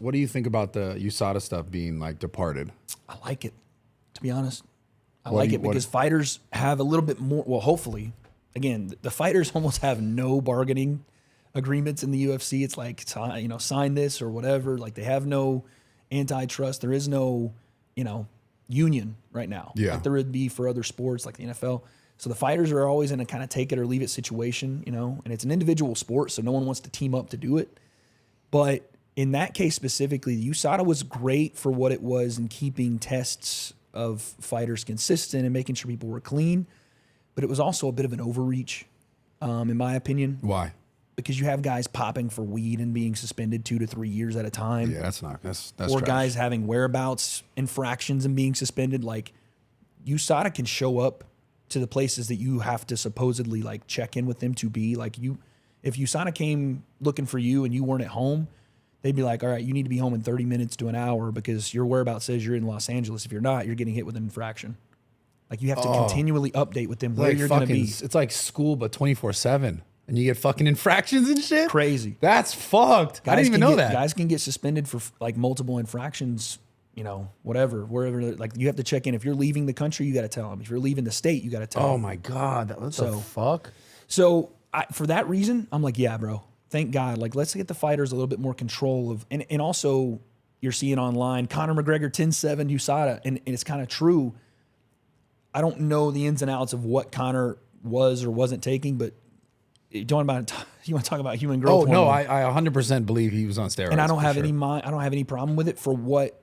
What do you think about the USADA stuff being like departed? I like it, to be honest. I like it because fighters have a little bit more. Well, hopefully, again, the fighters almost have no bargaining agreements in the UFC. It's like, sign this or whatever. Like they have no antitrust. There is no, union right now. Yeah. Like there would be for other sports like the NFL. So the fighters are always in a kind of take it or leave it situation, and it's an individual sport, so no one wants to team up to do it. But in that case specifically, the USADA was great for what it was in keeping tests of fighters consistent and making sure people were clean. But it was also a bit of an overreach, in my opinion. Why? Because you have guys popping for weed and being suspended 2 to 3 years at a time. Yeah, that's or trash. Guys having whereabouts infractions and being suspended. Like USADA can show up to the places that you have to supposedly like check in with them to be. Like if USADA came looking for you and you weren't at home, they'd be like, all right, you need to be home in 30 minutes to an hour because your whereabouts says you're in Los Angeles. If you're not, you're getting hit with an infraction. Like you have to continually update with them where you're going to be. It's like school, but 24/7. And you get fucking infractions and shit? Crazy. That's fucked. I didn't even know that. Guys can get suspended for like multiple infractions, wherever. Like you have to check in. If you're leaving the country, you got to tell them. If you're leaving the state, you got to tell them. Oh my God. What the fuck? So for that reason, I'm like, yeah, bro. Thank God. Like, let's get the fighters a little bit more control of, and also you're seeing online, Conor McGregor 10-7 USADA, and it's kind of true. I don't know the ins and outs of what Conor was or wasn't taking, but you want to talk about human growth? Oh no, I 100% believe he was on steroids. And I don't have any problem with it for what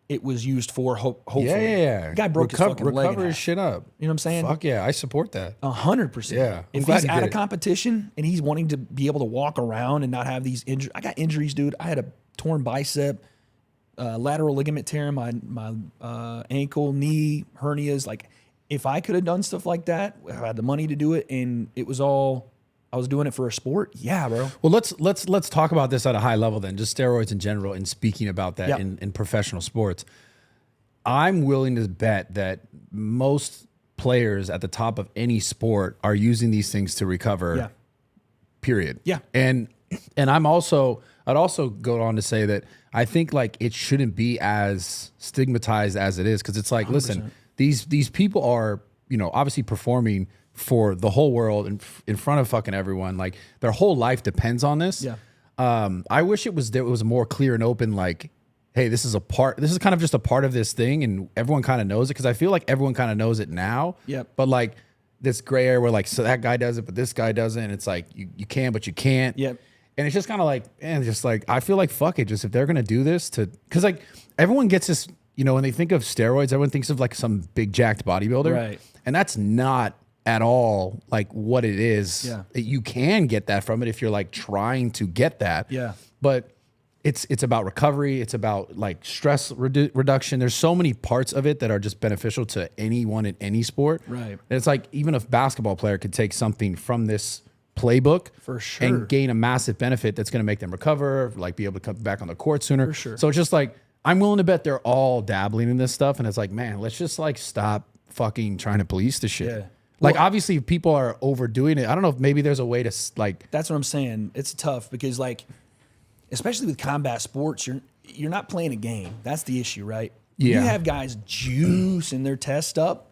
it was used for. Hopefully, yeah. The guy broke his fucking leg. Recover his shit up. You know what I'm saying? Fuck yeah, I support that. 100%. Yeah, if he's out of competition and he's wanting to be able to walk around and not have these injuries, I got injuries, dude. I had a torn bicep, lateral ligament tear in my ankle, knee hernias. Like, if I could have done stuff like that, I had the money to do it, and it was all. I was doing it for a sport. Yeah, bro. Well, let's talk about this at a high level then, just steroids in general, and speaking about that in professional sports. I'm willing to bet that most players at the top of any sport are using these things to recover. Yeah. Period. Yeah. And I'd also go on to say that I think like it shouldn't be as stigmatized as it is, because it's like, 100%. listen, these people are, obviously performing for the whole world in front of fucking everyone. Like their whole life depends on this. Yeah. I wish it was more clear and open, like, hey, this is kind of just a part of this thing, and everyone kind of knows it, because I feel like everyone kind of knows it now. Yep. But like this gray area where like, so that guy does it, but this guy doesn't. And it's like you can, but you can't. Yep. And it's just kind of like, man, just like, I feel like fuck it, just if they're gonna do this because like everyone gets this, when they think of steroids, everyone thinks of like some big jacked bodybuilder. Right. And that's not at all like what it is. Yeah. You can get that from it if you're like trying to get that. Yeah. But it's about recovery. It's about like stress reduction. There's so many parts of it that are just beneficial to anyone in any sport. Right. And it's like, even if a basketball player could take something from this playbook for sure and gain a massive benefit that's going to make them recover, like be able to come back on the court sooner. For sure. So it's just like, I'm willing to bet they're all dabbling in this stuff. And it's like, man, let's just like stop fucking trying to police the shit. Yeah. Like, obviously, people are overdoing it. I don't know if maybe there's a way to like. That's what I'm saying. It's tough because, like, especially with combat sports, you're not playing a game. That's the issue, right? Yeah. You have guys juicing their test up.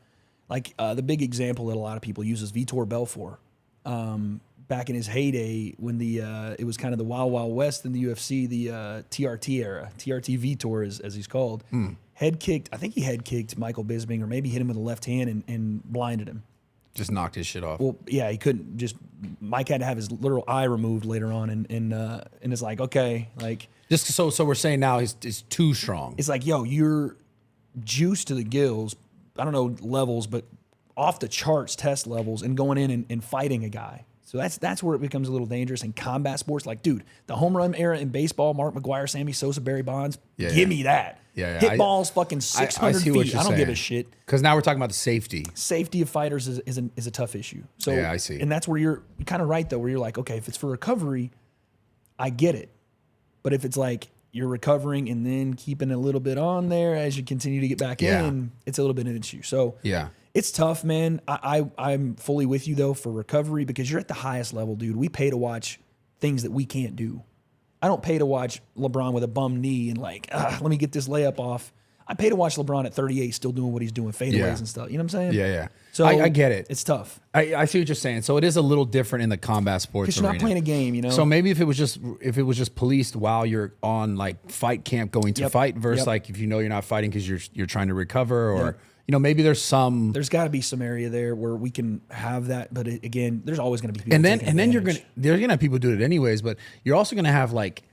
Like the big example that a lot of people use is Vitor Belfort. Back in his heyday, when it was kind of the Wild Wild West in the UFC, the TRT era, TRT Vitor as he's called, head kicked. I think he head kicked Michael Bisping, or maybe hit him with a left hand and blinded him. Just knocked his shit off. Well, yeah, he couldn't. Mike had to have his literal eye removed later on, and it's like, okay, like just so we're saying now he's too strong. It's like, yo, you're juiced to the gills. I don't know levels, but off the charts test levels, and going in and fighting a guy. So that's where it becomes a little dangerous in combat sports. Like, dude, the home run era in baseball, Mark McGwire, Sammy Sosa, Barry Bonds, give me that. Yeah. Hit balls fucking 600 feet. I don't give a shit. Because now we're talking about the safety. Safety of fighters is a tough issue. So yeah, I see. And that's where you're kind of right, though, where you're like, okay, if it's for recovery, I get it. But if it's like you're recovering and then keeping a little bit on there as you continue to get back in, it's a little bit of an issue. So yeah, it's tough, man. I'm fully with you, though, for recovery, because you're at the highest level, dude. We pay to watch things that we can't do. I don't pay to watch LeBron with a bum knee and like, let me get this layup off. I pay to watch LeBron at 38 still doing what he's doing, fadeaways and stuff. You know what I'm saying? Yeah, yeah. So I get it. It's tough. I see what you're saying. So it is a little different in the combat sports Because you're not playing a game, you know? So maybe if it was just policed while you're on like fight camp going to fight versus like if you know you're not fighting because you're trying to recover or you know, maybe there's got to be some area there where we can have that, but again, there's always going to be people and then there's gonna have people do it anyways, but you're also gonna have like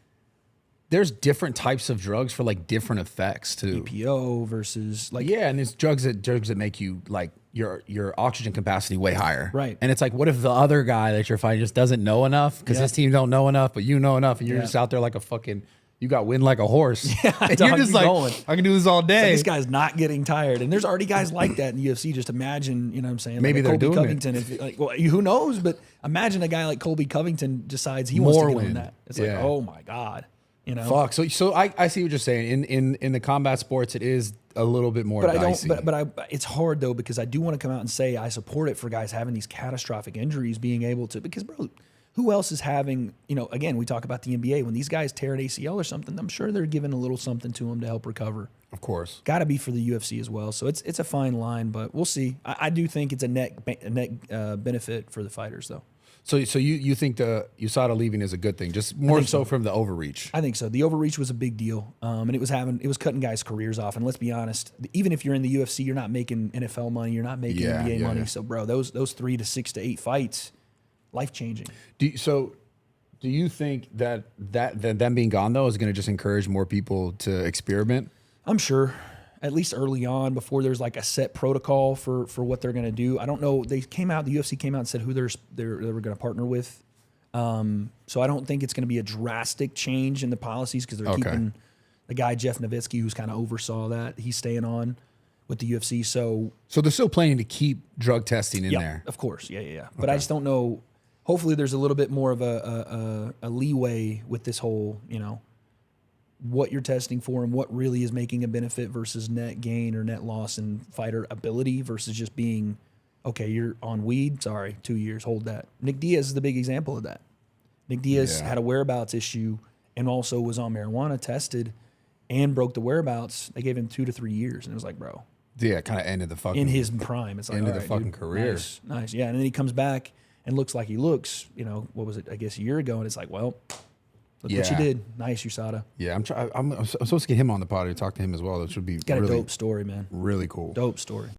there's different types of drugs for like different effects too. EPO versus like and there's drugs that make you like your oxygen capacity way higher. Right. And it's like, what if the other guy that you're fighting just doesn't know enough because his team don't know enough, but you know enough, and you're just out there like a fucking you got wind like a horse. Yeah, and you're just like, going. I can do this all day. Like, this guy's not getting tired, and there's already guys like that in the UFC. Just imagine, you know what I'm saying? Maybe like they're Colby doing Covington. it. If, like, well, who knows? But imagine a guy like Colby Covington decides he wants to get on that. It's like, oh my god. You know, fuck. So I see what you're saying. In the combat sports, it is a little bit more dicey. It's hard though because I do want to come out and say I support it for guys having these catastrophic injuries, being able to because bro, who else is having? You know, again, we talk about the NBA when these guys tear an ACL or something. I'm sure they're giving a little something to them to help recover. Of course, got to be for the UFC as well. So it's a fine line, but we'll see. I do think it's a net benefit for the fighters though. So you think the USADA leaving is a good thing, just more so from the overreach? I think so. The overreach was a big deal, and it was cutting guys' careers off. And let's be honest, even if you're in the UFC, you're not making NFL money, you're not making NBA money. Yeah. So, bro, those 3 to 6 to 8 fights, life changing. Do you think that them being gone though is going to just encourage more people to experiment? I'm sure. At least early on, before there's like a set protocol for what they're going to do. I don't know. The UFC came out and said who they were going to partner with. So I don't think it's going to be a drastic change in the policies because they're keeping the guy, Jeff Nowitzki, who's kind of oversaw that. He's staying on with the UFC. So they're still planning to keep drug testing in there? Of course. Yeah. But I just don't know. Hopefully there's a little bit more of a leeway with this whole, you know, what you're testing for and what really is making a benefit versus net gain or net loss in fighter ability versus just being, okay, you're on weed, sorry, 2 years, hold that. Nick Diaz is the big example of that. Nick Diaz had a whereabouts issue and also was on marijuana, tested, and broke the whereabouts. They gave him 2 to 3 years, and it was like, bro. Yeah, kind of ended the fucking... In his prime. It's like, ended the fucking career. Nice, yeah. And then he comes back and looks like he looks, you know, what was it, I guess a year ago, and it's like, well... Look what you did. Nice, USADA. Yeah, I'm supposed to get him on the pod to talk to him as well. That should be got a dope story, man. Really cool. Dope story.